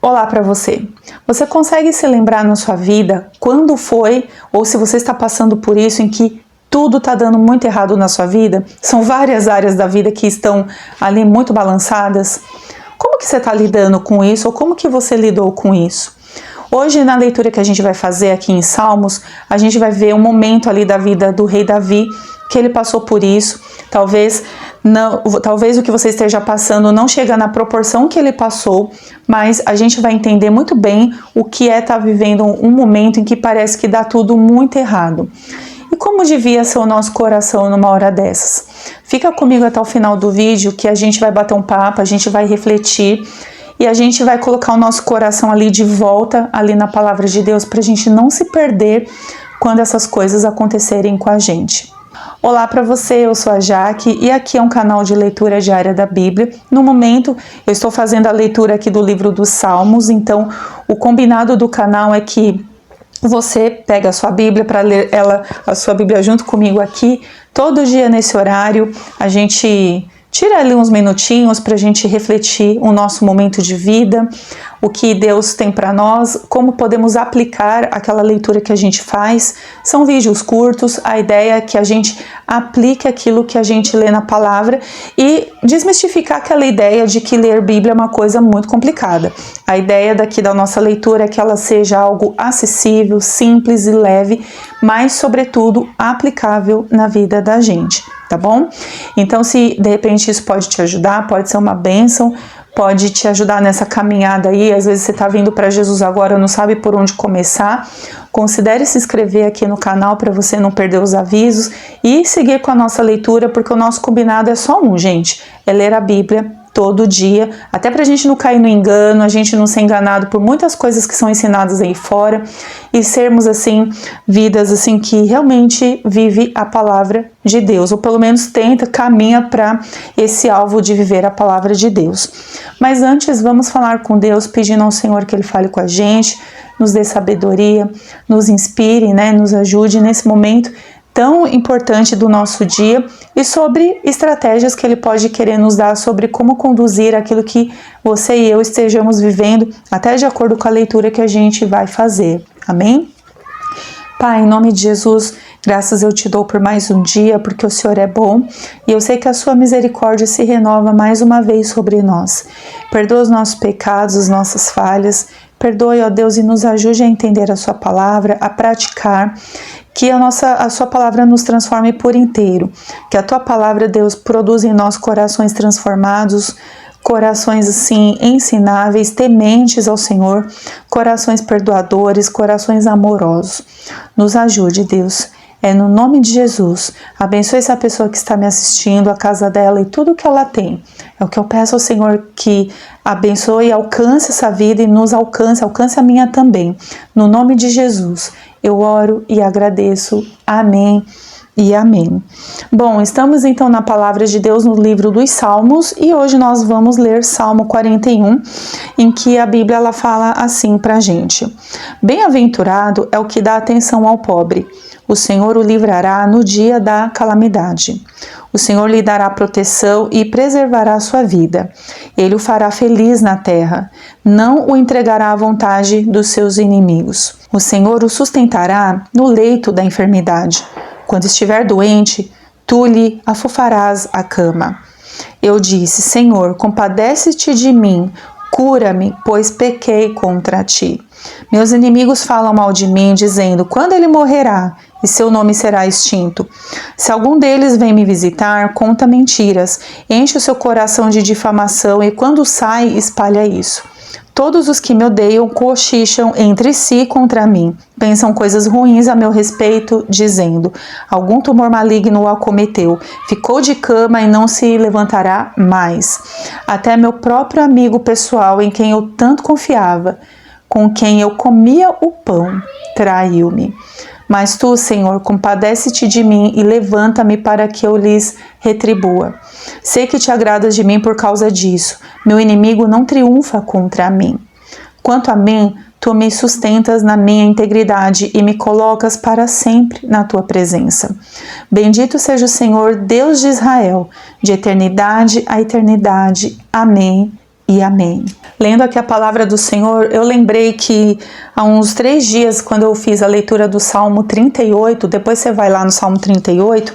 Olá para você. Você consegue se lembrar na sua vida quando foi, ou se você está passando por isso, em que tudo está dando muito errado na sua vida? São várias áreas da vida que estão ali muito balançadas. Como que você está lidando com isso, ou como que você lidou com isso? Hoje, na leitura que a gente vai fazer aqui em Salmos, a gente vai ver um momento ali da vida do rei Davi, que ele passou por isso. Talvez o que você esteja passando não chega na proporção que ele passou, mas a gente vai entender muito bem o que é estar vivendo um momento em que parece que dá tudo muito errado. E como devia ser o nosso coração numa hora dessas? Fica comigo até o final do vídeo que a gente vai bater um papo, a gente vai refletir e a gente vai colocar o nosso coração ali de volta, ali na palavra de Deus, para a gente não se perder quando essas coisas acontecerem com a gente. Olá para você, eu sou a Jaque e aqui é um canal de leitura diária da Bíblia. No momento eu estou fazendo a leitura aqui do livro dos Salmos, então o combinado do canal é que você pega a sua Bíblia para ler a sua Bíblia junto comigo aqui. Todo dia nesse horário a gente tira ali uns minutinhos para a gente refletir o nosso momento de vida, o que Deus tem para nós, como podemos aplicar aquela leitura que a gente faz. São vídeos curtos, a ideia é que a gente aplique aquilo que a gente lê na palavra e desmistificar aquela ideia de que ler Bíblia é uma coisa muito complicada. A ideia daqui da nossa leitura é que ela seja algo acessível, simples e leve, mas sobretudo aplicável na vida da gente. Tá bom? Então, se de repente isso pode te ajudar, pode ser uma bênção, pode te ajudar nessa caminhada aí. Às vezes você tá vindo para Jesus agora, não sabe por onde começar. Considere se inscrever aqui no canal para você não perder os avisos e seguir com a nossa leitura, porque o nosso combinado é só um, gente, é ler a Bíblia todo dia, até pra gente não cair no engano, a gente não ser enganado por muitas coisas que são ensinadas aí fora e sermos assim, vidas assim que realmente vive a palavra de Deus, ou pelo menos caminha para esse alvo de viver a palavra de Deus. Mas antes vamos falar com Deus, pedindo ao Senhor que Ele fale com a gente, nos dê sabedoria, nos inspire, né, nos ajude nesse momento tão importante do nosso dia e sobre estratégias que Ele pode querer nos dar sobre como conduzir aquilo que você e eu estejamos vivendo, até de acordo com a leitura que a gente vai fazer. Amém? Pai, em nome de Jesus, graças eu te dou por mais um dia, porque o Senhor é bom e eu sei que a sua misericórdia se renova mais uma vez sobre nós. Perdoa os nossos pecados, as nossas falhas, perdoe, ó Deus, e nos ajude a entender a sua palavra, a praticar, que a sua palavra nos transforme por inteiro, que a tua palavra, Deus, produza em nós corações transformados, corações assim ensináveis, tementes ao Senhor, corações perdoadores, corações amorosos. Nos ajude, Deus. É no nome de Jesus. Abençoe essa pessoa que está me assistindo, a casa dela e tudo que ela tem. É o que eu peço ao Senhor, que abençoe e alcance essa vida e nos alcance a minha também. No nome de Jesus, eu oro e agradeço. Amém e amém. Bom, estamos então na palavra de Deus no livro dos Salmos e hoje nós vamos ler Salmo 41, em que a Bíblia ela fala assim pra gente: Bem-aventurado é o que dá atenção ao pobre. O Senhor o livrará no dia da calamidade. O Senhor lhe dará proteção e preservará a sua vida. Ele o fará feliz na terra. Não o entregará à vontade dos seus inimigos. O Senhor o sustentará no leito da enfermidade. Quando estiver doente, tu lhe afofarás a cama. Eu disse: Senhor, compadece-te de mim, cura-me, pois pequei contra ti. Meus inimigos falam mal de mim, dizendo: quando ele morrerá e seu nome será extinto? Se algum deles vem me visitar, conta mentiras, enche o seu coração de difamação e quando sai, espalha isso. Todos os que me odeiam cochicham entre si contra mim. Pensam coisas ruins a meu respeito, dizendo: algum tumor maligno o acometeu. Ficou de cama e não se levantará mais. Até meu próprio amigo pessoal, em quem eu tanto confiava, com quem eu comia o pão, traiu-me. Mas tu, Senhor, compadece-te de mim e levanta-me para que eu lhes retribua. Sei que te agradas de mim por causa disso. Meu inimigo não triunfa contra mim. Quanto a mim, tu me sustentas na minha integridade e me colocas para sempre na tua presença. Bendito seja o Senhor, Deus de Israel, de eternidade a eternidade. Amém e amém. Lendo aqui a palavra do Senhor, eu lembrei que há uns 3 dias, quando eu fiz a leitura do Salmo 38, depois você vai lá no Salmo 38,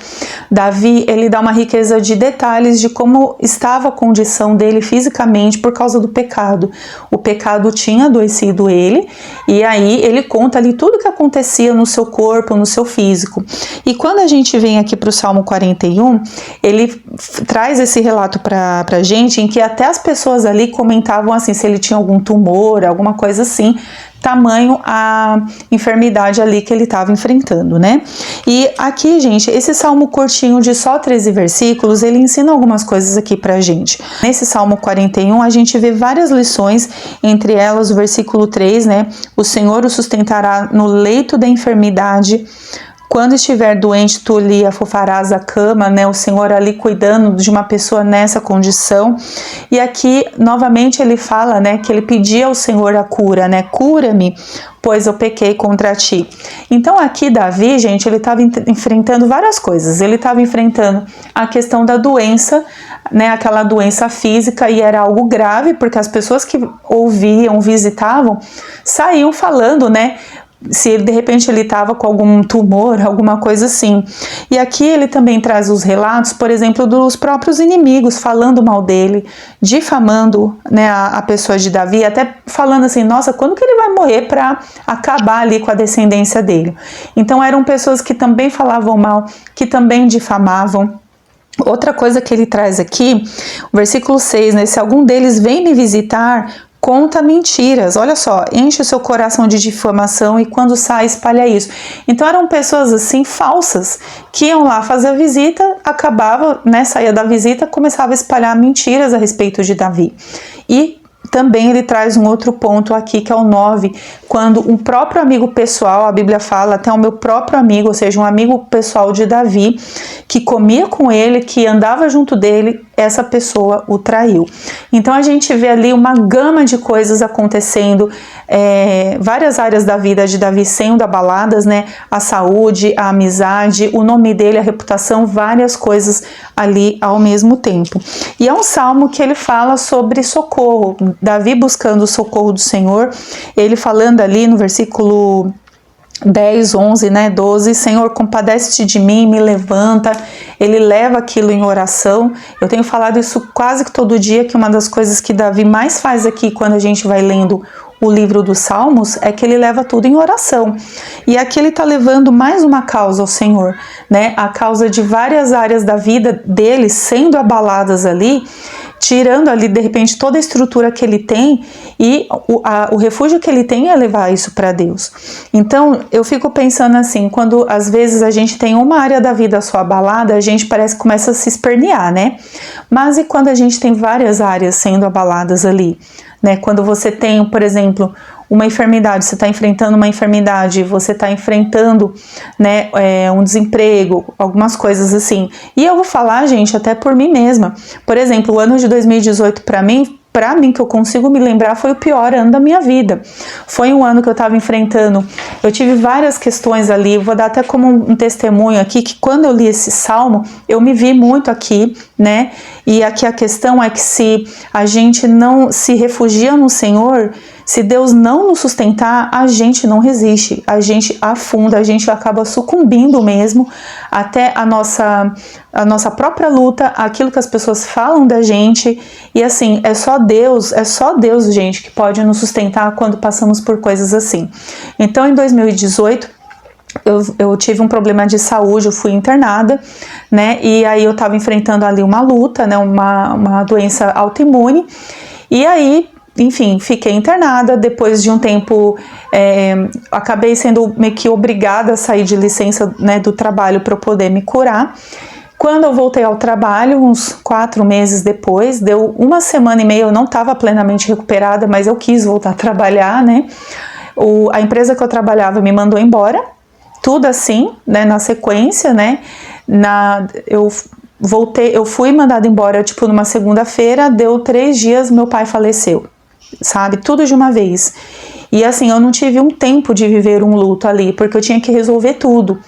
Davi, ele dá uma riqueza de detalhes de como estava a condição dele fisicamente por causa do pecado. O pecado tinha adoecido ele, e aí ele conta ali tudo o que acontecia no seu corpo, no seu físico. E quando a gente vem aqui para o Salmo 41, ele traz esse relato para a gente, em que até as pessoas ali comentavam assim, se ele tinha algum tumor, alguma coisa assim, tamanho a enfermidade ali que ele estava enfrentando, né? E aqui, gente, esse salmo curtinho de só 13 versículos, ele ensina algumas coisas aqui pra gente. Nesse Salmo 41, a gente vê várias lições, entre elas o versículo 3, né? O Senhor o sustentará no leito da enfermidade. Quando estiver doente, tu lhe afofarás a cama, né? O Senhor ali cuidando de uma pessoa nessa condição. E aqui, novamente, ele fala, né? Que ele pedia ao Senhor a cura, né? Cura-me, pois eu pequei contra ti. Então aqui Davi, gente, ele estava enfrentando várias coisas. Ele estava enfrentando a questão da doença, né? Aquela doença física, e era algo grave, porque as pessoas que ouviam, visitavam, saíam falando, né? Se ele, de repente ele estava com algum tumor, alguma coisa assim. E aqui ele também traz os relatos, por exemplo, dos próprios inimigos falando mal dele, difamando, né, a pessoa de Davi, até falando assim, nossa, quando que ele vai morrer para acabar ali com a descendência dele? Então eram pessoas que também falavam mal, que também difamavam. Outra coisa que ele traz aqui, o versículo 6, né, se algum deles vem me visitar, conta mentiras, olha só, enche o seu coração de difamação e quando sai espalha isso. Então eram pessoas assim falsas que iam lá fazer a visita, acabava, né, saía da visita, começava a espalhar mentiras a respeito de Davi. E também ele traz um outro ponto aqui, que é o 9, quando um próprio amigo pessoal, a Bíblia fala, até o meu próprio amigo, ou seja, um amigo pessoal de Davi, que comia com ele, que andava junto dele, essa pessoa o traiu. Então a gente vê ali uma gama de coisas acontecendo, várias áreas da vida de Davi sendo abaladas, né? A saúde, a amizade, o nome dele, a reputação, várias coisas ali ao mesmo tempo. E é um salmo que ele fala sobre socorro, Davi buscando o socorro do Senhor, ele falando ali no versículo 10, 11, né, 12, Senhor, compadece-te de mim, me levanta, ele leva aquilo em oração. Eu tenho falado isso quase que todo dia, que uma das coisas que Davi mais faz aqui quando a gente vai lendo o livro dos Salmos é que ele leva tudo em oração. E aqui ele está levando mais uma causa ao Senhor, né, a causa de várias áreas da vida dele sendo abaladas ali, tirando ali de repente toda a estrutura que ele tem, e o refúgio que ele tem é levar isso para Deus. Então eu fico pensando assim, quando às vezes a gente tem uma área da vida só abalada, a gente parece que começa a se espernear, né? Mas e quando a gente tem várias áreas sendo abaladas ali, né? Quando você tem, por exemplo, uma enfermidade, você está enfrentando uma enfermidade, você está enfrentando, né, um desemprego, algumas coisas assim. E eu vou falar, gente, até por mim mesma. Por exemplo, o ano de 2018 para mim, que eu consigo me lembrar, foi o pior ano da minha vida. Foi um ano que eu estava enfrentando, eu tive várias questões ali, vou dar até como um testemunho aqui, que quando eu li esse salmo, eu me vi muito aqui, né? E aqui a questão é que se a gente não se refugia no Senhor, se Deus não nos sustentar, a gente não resiste, a gente afunda, a gente acaba sucumbindo mesmo até a nossa própria luta, aquilo que as pessoas falam da gente. E assim, é só Deus, gente, que pode nos sustentar quando passamos por coisas assim. Então, em 2018, eu tive um problema de saúde, eu fui internada, né? E aí eu estava enfrentando ali uma luta, né? Uma doença autoimune. E aí, enfim, fiquei internada. Depois de um tempo, acabei sendo meio que obrigada a sair de licença, né, do trabalho para eu poder me curar. Quando eu voltei ao trabalho, uns 4 meses depois, deu 1 semana e meia, eu não estava plenamente recuperada, mas eu quis voltar a trabalhar, né? A empresa que eu trabalhava me mandou embora, tudo assim, né, na sequência, né? Eu fui mandada embora, tipo, numa segunda-feira, deu 3 dias, meu pai faleceu, sabe? Tudo de uma vez. E assim, eu não tive um tempo de viver um luto ali, porque eu tinha que resolver tudo.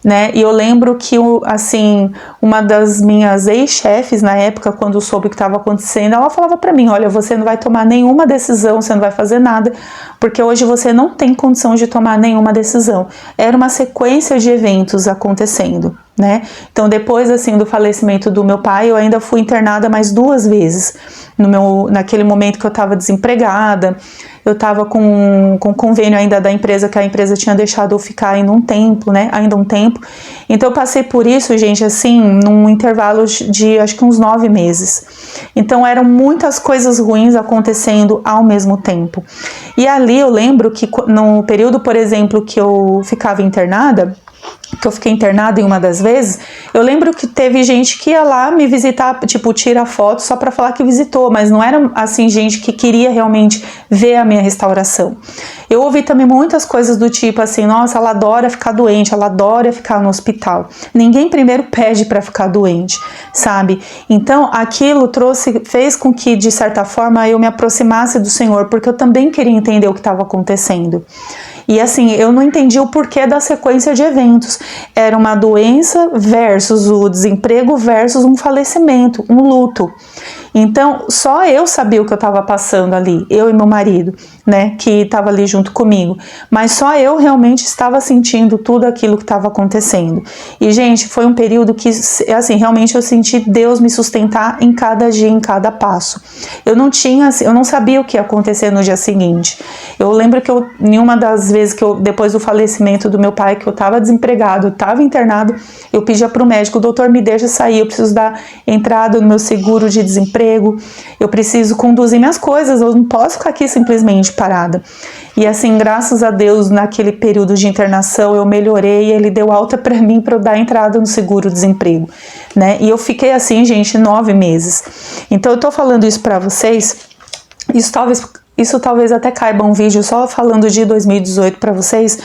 né? E eu lembro que, assim, uma das minhas ex-chefes na época, quando soube o que estava acontecendo, ela falava para mim: olha, você não vai tomar nenhuma decisão, você não vai fazer nada, porque hoje você não tem condição de tomar nenhuma decisão. Era uma sequência de eventos acontecendo, né? Então, depois, assim, do falecimento do meu pai, eu ainda fui internada mais 2 vezes. Naquele momento que eu estava desempregada, eu estava com convênio ainda da empresa, que a empresa tinha deixado eu ficar ainda um tempo, né? Ainda um tempo. Então, eu passei por isso, gente, assim, num intervalo de acho que uns 9 meses. Então, eram muitas coisas ruins acontecendo ao mesmo tempo. E ali eu lembro que no período, por exemplo, que eu ficava internada, que eu fiquei internada em uma das vezes, eu lembro que teve gente que ia lá me visitar, tipo, tira foto só pra falar que visitou, mas não era, assim, gente que queria realmente ver a minha restauração. Eu ouvi também muitas coisas do tipo assim: nossa, ela adora ficar doente, ela adora ficar no hospital. Ninguém primeiro pede pra ficar doente, sabe? Então, aquilo fez com que, de certa forma, eu me aproximasse do Senhor, porque eu também queria entender o que estava acontecendo. E assim, eu não entendi o porquê da sequência de eventos. Era uma doença versus o desemprego versus um falecimento, um luto. Então, só eu sabia o que eu estava passando ali, eu e meu marido, né, que estava ali junto comigo. Mas só eu realmente estava sentindo tudo aquilo que estava acontecendo. E, gente, foi um período que, assim, realmente eu senti Deus me sustentar em cada dia, em cada passo. Eu não sabia o que ia acontecer no dia seguinte. Eu lembro que em uma das vezes depois do falecimento do meu pai, que eu estava desempregado, estava internado, eu pedia para o médico: doutor, me deixa sair, eu preciso dar entrada no meu seguro de desemprego, eu preciso conduzir minhas coisas, eu não posso ficar aqui simplesmente parada. E assim, graças a Deus, naquele período de internação eu melhorei e ele deu alta para mim para eu dar entrada no seguro-desemprego, né? E eu fiquei assim, gente, 9 meses. Então eu tô falando isso para vocês, isso talvez até caiba um vídeo só falando de 2018 para vocês,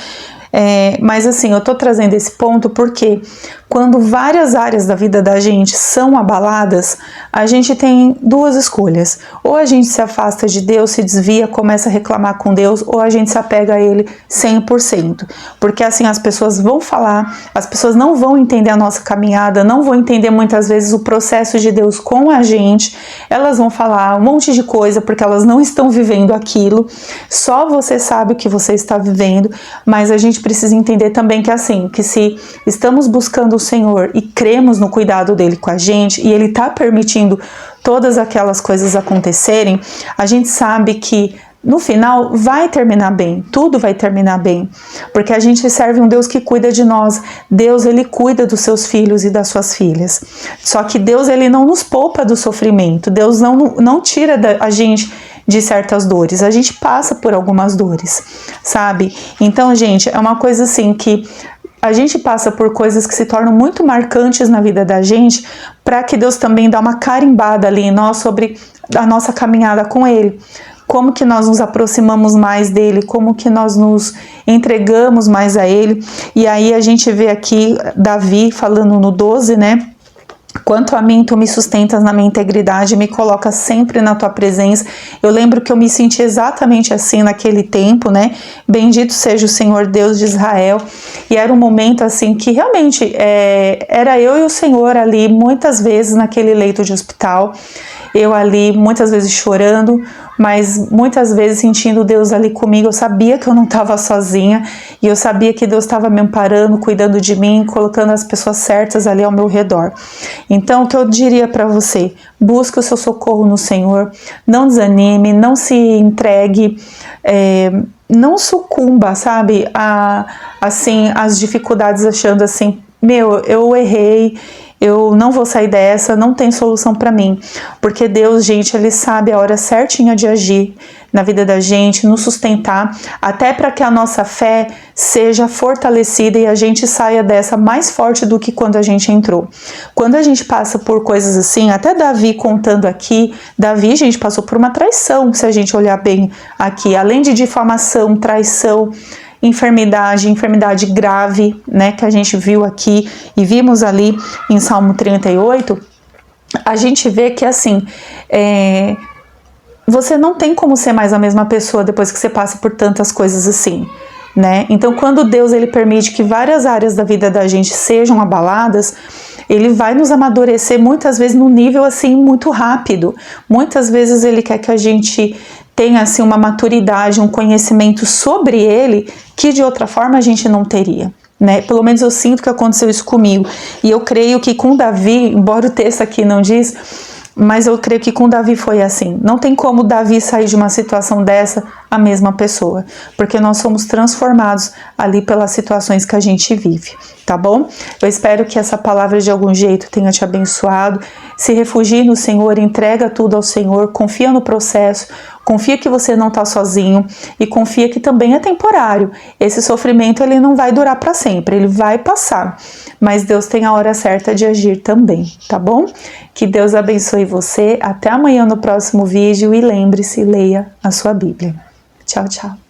mas assim, eu tô trazendo esse ponto porque quando várias áreas da vida da gente são abaladas, a gente tem 2 escolhas: ou a gente se afasta de Deus, se desvia, começa a reclamar com Deus, ou a gente se apega a Ele 100%, porque assim as pessoas vão falar, as pessoas não vão entender a nossa caminhada, não vão entender muitas vezes o processo de Deus com a gente, elas vão falar um monte de coisa porque elas não estão vivendo aquilo, só você sabe o que você está vivendo, mas a gente precisa entender também que assim, que se estamos buscando o Senhor e cremos no cuidado dele com a gente, e ele está permitindo todas aquelas coisas acontecerem, a gente sabe que no final vai terminar bem, tudo vai terminar bem, porque a gente serve um Deus que cuida de nós. Deus, ele cuida dos seus filhos e das suas filhas. Só que Deus, ele não nos poupa do sofrimento. Deus não tira a gente de certas dores. A gente passa por algumas dores, sabe? Então, gente, é uma coisa assim que a gente passa por coisas que se tornam muito marcantes na vida da gente, para que Deus também dê uma carimbada ali em nós sobre a nossa caminhada com Ele. Como que nós nos aproximamos mais dele, como que nós nos entregamos mais a Ele. E aí a gente vê aqui Davi falando no 12, né? Quanto a mim, tu me sustentas na minha integridade, me coloca sempre na tua presença. Eu lembro que eu me senti exatamente assim naquele tempo, né? Bendito seja o Senhor Deus de Israel. E era um momento assim que realmente era eu e o Senhor ali, muitas vezes naquele leito de hospital. Eu ali, muitas vezes chorando, mas muitas vezes sentindo Deus ali comigo. Eu sabia que eu não estava sozinha e eu sabia que Deus estava me amparando, cuidando de mim, colocando as pessoas certas ali ao meu redor. Então, o que eu diria para você? Busque o seu socorro no Senhor, não desanime, não se entregue, não sucumba, sabe, assim, as dificuldades, achando assim: eu errei, eu não vou sair dessa, não tem solução para mim. Porque Deus, gente, ele sabe a hora certinha de agir na vida da gente, nos sustentar, até para que a nossa fé seja fortalecida e a gente saia dessa mais forte do que quando a gente entrou. Quando a gente passa por coisas assim, até Davi contando aqui, Davi, gente, passou por uma traição, se a gente olhar bem aqui, além de difamação, traição, enfermidade grave, né, que a gente viu aqui e vimos ali em Salmo 38, a gente vê que assim, você não tem como ser mais a mesma pessoa depois que você passa por tantas coisas assim, né? Então, quando Deus ele permite que várias áreas da vida da gente sejam abaladas, ele vai nos amadurecer muitas vezes num nível assim muito rápido. Muitas vezes ele quer que a gente tenha assim uma maturidade, um conhecimento sobre ele que de outra forma a gente não teria, né? Pelo menos eu sinto que aconteceu isso comigo. E eu creio que com Davi, embora o texto aqui não diz, mas eu creio que com Davi foi assim. Não tem como Davi sair de uma situação dessa a mesma pessoa, porque nós somos transformados ali pelas situações que a gente vive, tá bom? Eu espero que essa palavra de algum jeito tenha te abençoado. Se refugie no Senhor, entrega tudo ao Senhor, confia no processo, confia que você não está sozinho e confia que também é temporário. Esse sofrimento ele não vai durar para sempre, ele vai passar, mas Deus tem a hora certa de agir também, tá bom? Que Deus abençoe você. Até amanhã no próximo vídeo e lembre-se, leia a sua Bíblia. Tchau, tchau.